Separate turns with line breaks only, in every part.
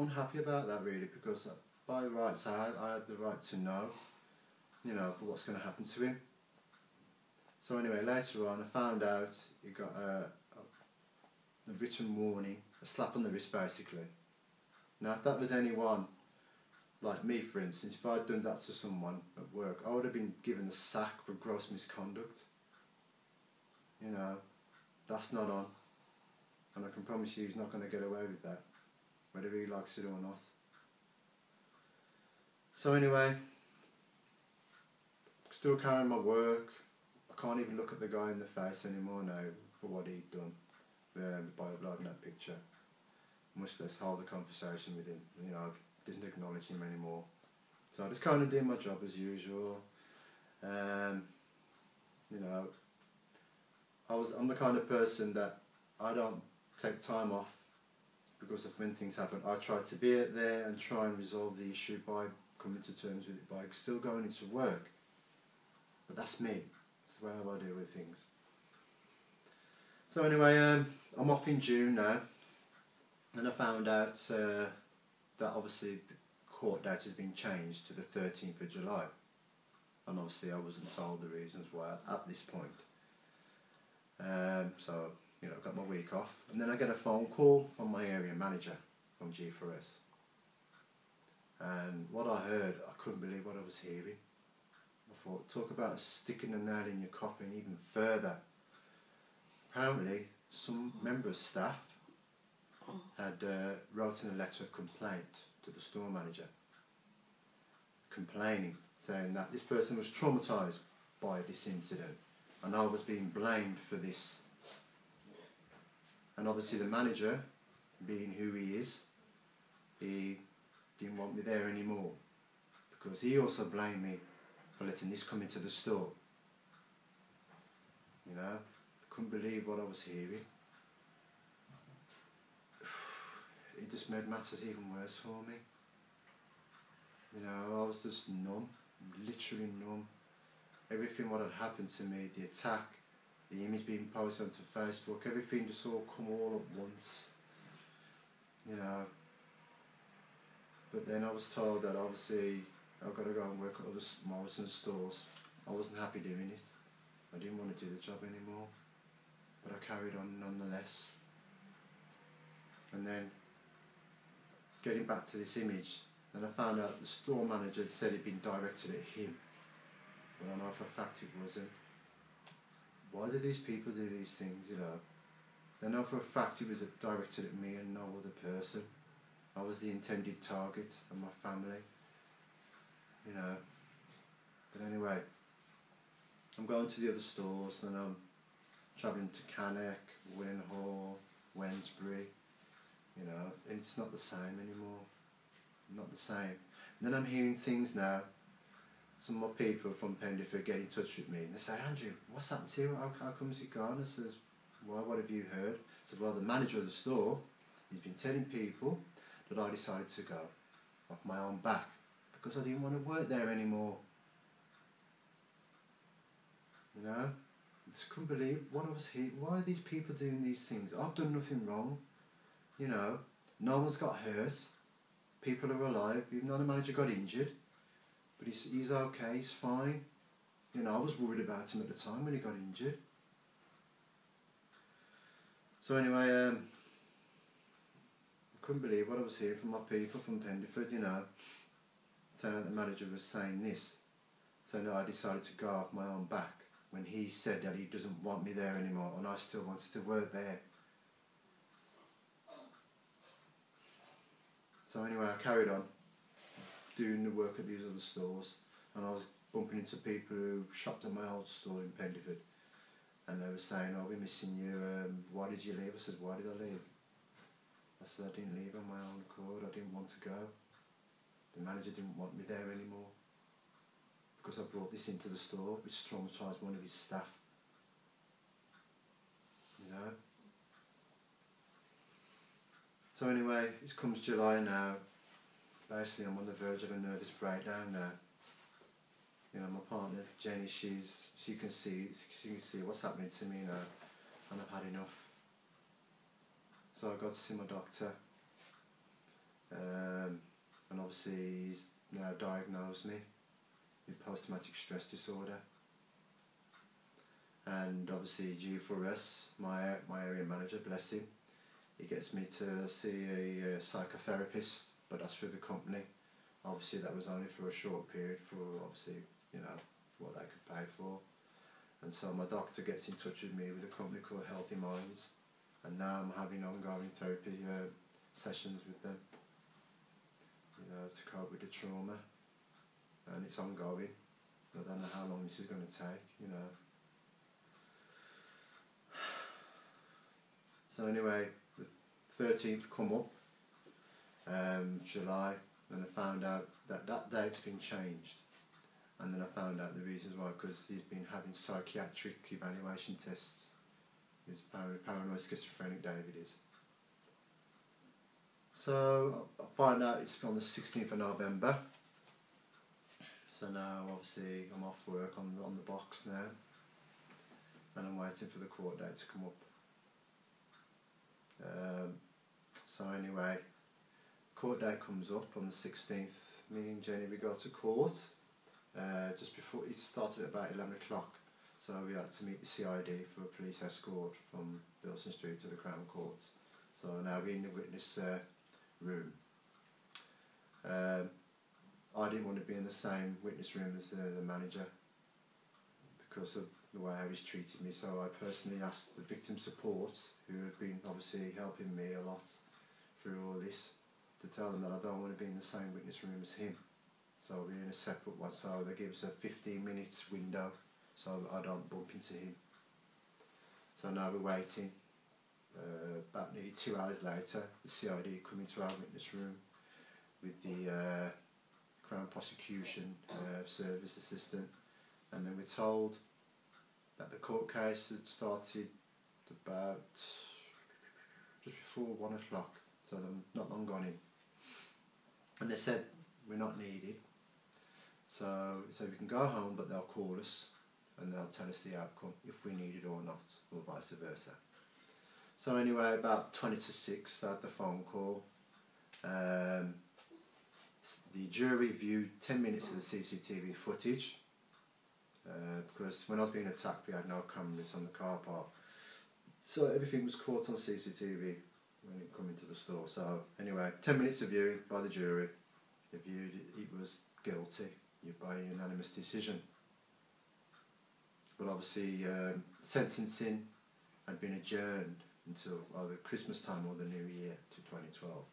unhappy about that really, because by rights I had the right to know, you know, what's going to happen to him. So anyway, later on I found out he got a written warning, a slap on the wrist basically. Now if that was anyone, like me for instance, if I'd done that to someone at work, I would have been given the sack for gross misconduct. You know, that's not on. And I can promise you he's not going to get away with that, whether he likes it or not. So anyway, still carrying my work. I can't even look at the guy in the face anymore now for what he'd done by uploading that picture. Much less hold a conversation with him. You know, I didn't acknowledge him anymore. So I just kind of did my job as usual. You know, I'm the kind of person that I don't take time off because of when things happen. I try to be out there and try and resolve the issue by coming to terms with it, by still going into work. But that's me. It's the way I deal with things. So anyway, I'm off in June now, and I found out that obviously the court date has been changed to the 13th of July. And obviously I wasn't told the reasons why at this point. So, you know, I got my week off, and then I get a phone call from my area manager from G4S. And what I heard, I couldn't believe what I was hearing. I thought, talk about sticking a nail in your coffin even further. Apparently, some member of staff had written a letter of complaint to the store manager, complaining, saying that this person was traumatised by this incident, and I was being blamed for this. And obviously the manager, being who he is, he didn't want me there anymore, because he also blamed me for letting this come into the store. You know, I couldn't believe what I was hearing. It just made matters even worse for me. You know, I was just numb, literally numb. Everything what had happened to me, the attack, the image being posted onto Facebook, everything just all come all at once. You know. But then I was told that obviously I've got to go and work at other Morrison's stores. I wasn't happy doing it. I didn't want to do the job anymore. But I carried on nonetheless. And then, getting back to this image, then I found out the store manager had said it'd been directed at him. But I know for a fact it wasn't. Why do these people do these things, you know? They know for a fact it was directed at me and no other person. I was the intended target of my family, you know. But anyway, I'm going to the other stores, and I'm travelling to Cannock, Winhall, Wednesbury, you know, and it's not the same anymore. Not the same. And then I'm hearing things now. Some more people from Pendlefield get in touch with me, and they say, Andrew, what's happened to you? How come is it gone? I says, why, what have you heard? I said, well, the manager of the store, he's been telling people that I decided to go off my own back because I didn't want to work there anymore. You know? I just couldn't believe what I was hearing. Why are these people doing these things? I've done nothing wrong. You know, no one's got hurt. People are alive. Even though the manager got injured. But he's okay, he's fine. You know, I was worried about him at the time when he got injured. So anyway, I couldn't believe what I was hearing from my people from Pendlefield, you know, saying that the manager was saying this, saying that I decided to go off my own back when he said that he doesn't want me there anymore and I still wanted to work there. So anyway, I carried on doing the work at these other stores, and I was bumping into people who shopped at my old store in Pendlefield, and they were saying, oh, we're missing you, why did you leave? I said, why did I leave? I said, I didn't leave on my own accord, I didn't want to go. The manager didn't want me there anymore because I brought this into the store, which traumatised one of his staff. You know? So anyway, it comes July now. Basically, I'm on the verge of a nervous breakdown now. You know, my partner, Jenny, she can see what's happening to me now, and I've had enough. So I got to see my doctor. obviously he's now diagnosed me with post-traumatic stress disorder. And obviously G4S, my area manager, bless him, he gets me to see a psychotherapist, but that's through the company. Obviously that was only for a short period, for obviously, you know, what they could pay for. And so my doctor gets in touch with me with a company called Healthy Minds, and now I'm having ongoing therapy sessions with them, you know, to cope with the trauma, and it's ongoing. I don't know how long this is going to take, you know. So anyway, the 13th come up, July, and I found out that that date's been changed. And then I found out the reasons why, because he's been having psychiatric evaluation tests. He's paranoid schizophrenic, David is. So I find out it's on the 16th of November. So now obviously I'm off work on the box now, and I'm waiting for the court date to come up. So anyway, court date comes up on the 16th. Me and Jenny, we go to court. Just before it started at about 11 o'clock, so we had to meet the CID for a police escort from Bilson Street to the Crown Courts. So now we're in the witness room. I didn't want to be in the same witness room as the manager because of the way he's treated me, so I personally asked the victim support, who have been obviously helping me a lot through all this, to tell them that I don't want to be in the same witness room as him. So we're in a separate one, so they give us a 15 minutes window so I don't bump into him. So now we're waiting. About nearly 2 hours later, the CID come into our witness room with the Crown Prosecution Service Assistant, and then we're told that the court case had started about just before 1 o'clock, so they're not long gone in. And they said we're not needed. So we can go home, but they'll call us and they'll tell us the outcome, if we need it or not, or vice versa. So anyway, about 20 to 6, I had the phone call. The jury viewed 10 minutes of the CCTV footage, because when I was being attacked we had no cameras on the car park. So everything was caught on CCTV when it came into the store. So anyway, 10 minutes of viewing by the jury. They viewed it was guilty by unanimous decision. But obviously sentencing had been adjourned until either Christmas time or the New Year to 2012.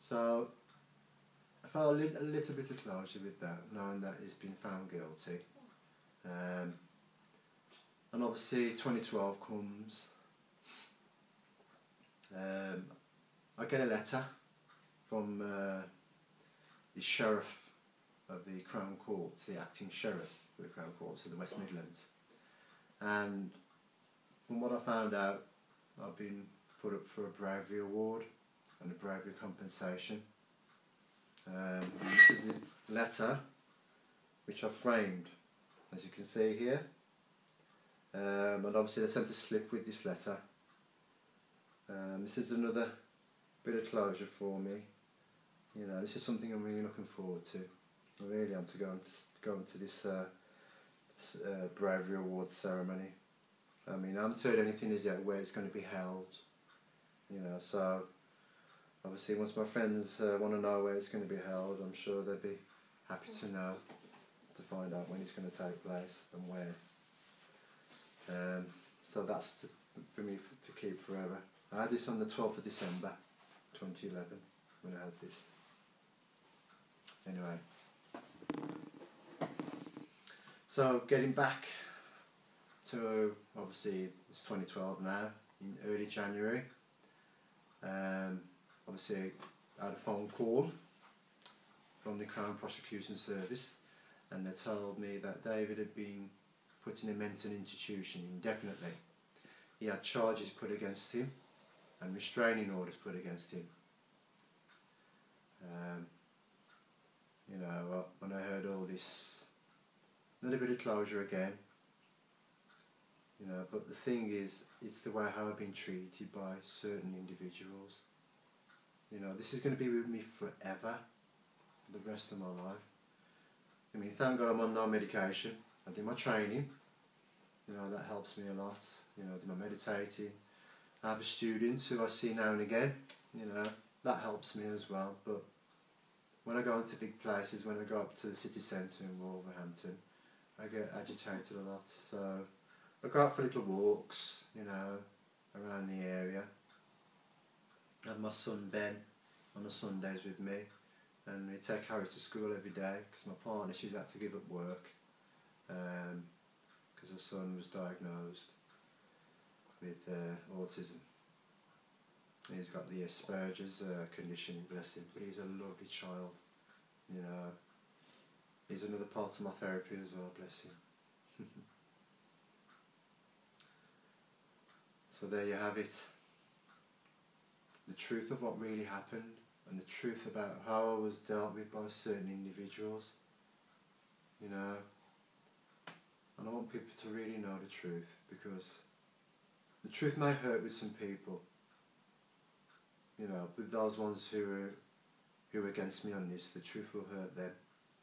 So I felt a little bit of closure with that, knowing that he's been found guilty. And obviously 2012 comes. I get a letter from the sheriff of the Crown Courts, the acting sheriff of the Crown Courts of the West Midlands. And from what I found out, I've been put up for a bravery award and a bravery compensation. This is the letter, which I framed, as you can see here. And obviously they sent a slip with this letter. This is another bit of closure for me. You know, this is something I'm really looking forward to. I really am, to go into this bravery awards ceremony. I mean, I haven't heard anything as yet where it's going to be held. You know, so obviously once my friends want to know where it's going to be held, I'm sure they'll be happy to know, to find out when it's going to take place and where. So that's for me to keep forever. I had this on the 12th of December 2011 when I had this. Anyway, so getting back to, obviously it's 2012 now, in early January. Obviously I had a phone call from the Crown Prosecution Service, and they told me that David had been put in a mental institution indefinitely. He had charges put against him and restraining orders put against him. You know, when I heard all this, a little bit of closure again. You know, but the thing is, it's the way how I've been treated by certain individuals. You know, this is going to be with me forever, for the rest of my life. I mean, thank God I'm on no medication. I do my training, you know, that helps me a lot. You know, I do my meditating. I have a student who I see now and again, you know, that helps me as well. But when I go into big places, when I go up to the city centre in Wolverhampton, I get agitated a lot. So I go out for little walks, you know, around the area. I have my son Ben on the Sundays with me, and we take Harry to school every day because my partner, she's had to give up work because her son was diagnosed with autism. He's got the Asperger's condition, bless him, but he's a lovely child, you know. He's another part of my therapy as well, bless him. So there you have it. The truth of what really happened, and the truth about how I was dealt with by certain individuals, you know. And I want people to really know the truth, because the truth may hurt with some people, you know, with those ones who are against me on this, the truth will hurt them.